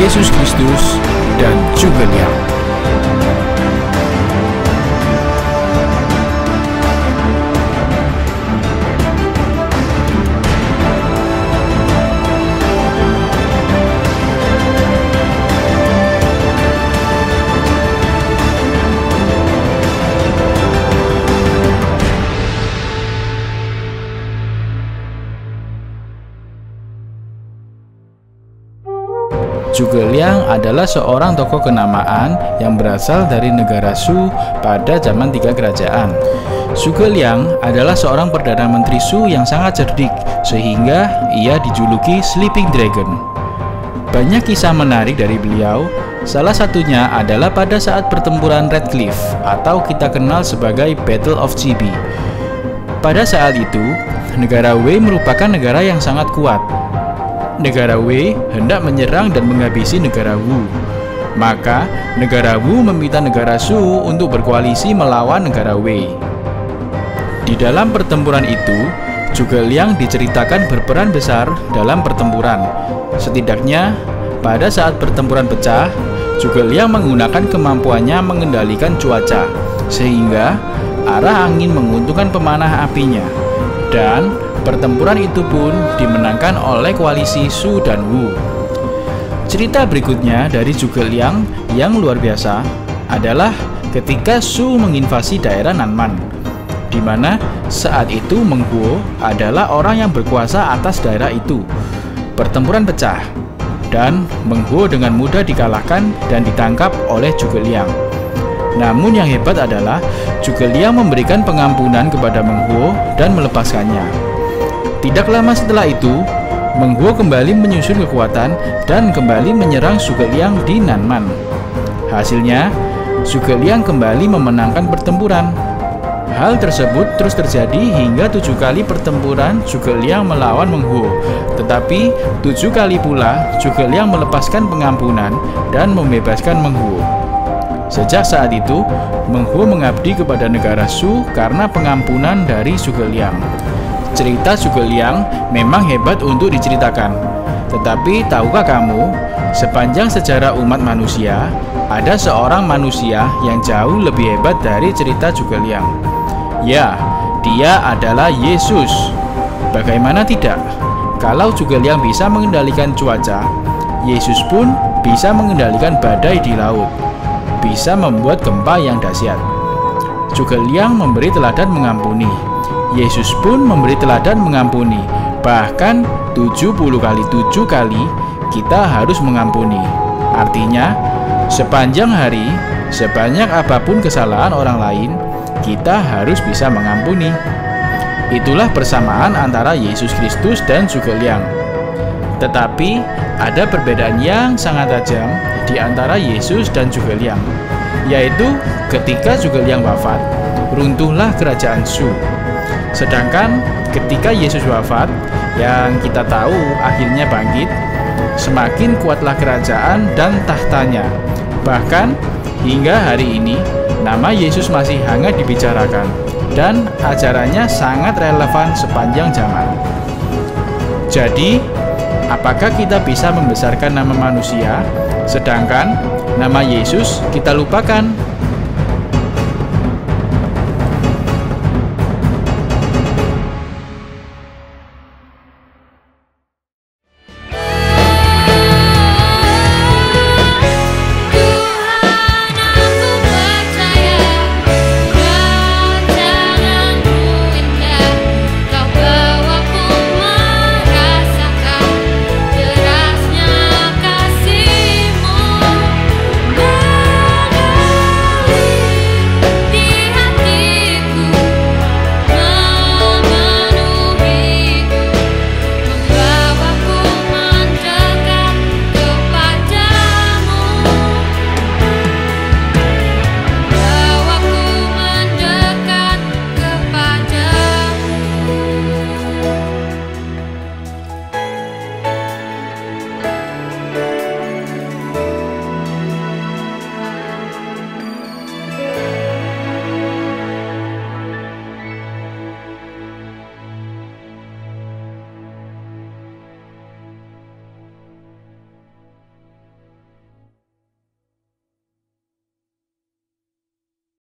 Yesus Kristus dan Zhuge Liang. Zhuge Liang adalah seorang tokoh kenamaan yang berasal dari negara Shu pada zaman tiga kerajaan. Zhuge Liang adalah seorang Perdana Menteri Shu yang sangat cerdik, sehingga ia dijuluki Sleeping Dragon. Banyak kisah menarik dari beliau, salah satunya adalah pada saat pertempuran Red Cliff atau kita kenal sebagai Battle of Chibi. Pada saat itu, negara Wei merupakan negara yang sangat kuat. Negara Wei hendak menyerang dan menghabisi negara Wu. Maka, negara Wu meminta negara Shu untuk berkoalisi melawan negara Wei. Di dalam pertempuran itu, Zhuge Liang diceritakan berperan besar dalam pertempuran. Setidaknya, pada saat pertempuran pecah, Zhuge Liang menggunakan kemampuannya mengendalikan cuaca, sehingga arah angin menguntungkan pemanah apinya. Dan pertempuran itu pun dimenangkan oleh koalisi Shu dan Wu. Cerita berikutnya dari Zhuge Liang yang luar biasa adalah ketika Shu menginvasi daerah Nanman, di mana saat itu Meng Huo adalah orang yang berkuasa atas daerah itu. Pertempuran pecah, dan Meng Huo dengan mudah dikalahkan dan ditangkap oleh Zhuge Liang. Namun yang hebat adalah Zhuge Liang memberikan pengampunan kepada Meng Huo dan melepaskannya. Tidak lama setelah itu, Meng Huo kembali menyusun kekuatan dan kembali menyerang Zhuge Liang di Nanman. Hasilnya, Zhuge Liang kembali memenangkan pertempuran. Hal tersebut terus terjadi hingga 7 kali pertempuran Zhuge Liang melawan Meng Huo. Tetapi 7 kali pula Zhuge Liang melepaskan pengampunan dan membebaskan Meng Huo. Sejak saat itu, Meng Huo mengabdi kepada negara Shu karena pengampunan dari Zhuge Liang. Cerita Zhuge Liang memang hebat untuk diceritakan. Tetapi tahukah kamu, sepanjang sejarah umat manusia, ada seorang manusia yang jauh lebih hebat dari cerita Zhuge Liang. Ya, dia adalah Yesus. Bagaimana tidak? Kalau Zhuge Liang bisa mengendalikan cuaca, Yesus pun bisa mengendalikan badai di laut, bisa membuat gempa yang dahsyat. Zhuge Liang memberi teladan mengampuni. Yesus pun memberi teladan mengampuni. Bahkan 70 kali 7 kali kita harus mengampuni. Artinya, sepanjang hari, sebanyak apapun kesalahan orang lain, kita harus bisa mengampuni. Itulah persamaan antara Yesus Kristus dan Zhuge Liang. Tetapi, ada perbedaan yang sangat tajam di antara Yesus dan Zhuge Liang, yaitu ketika Zhuge Liang wafat, runtuhlah kerajaan Shu. Sedangkan ketika Yesus wafat, yang kita tahu akhirnya bangkit, semakin kuatlah kerajaan dan tahtanya. Bahkan hingga hari ini, nama Yesus masih hangat dibicarakan dan ajarannya sangat relevan sepanjang zaman. Jadi, apakah kita bisa membesarkan nama manusia, sedangkan nama Yesus kita lupakan?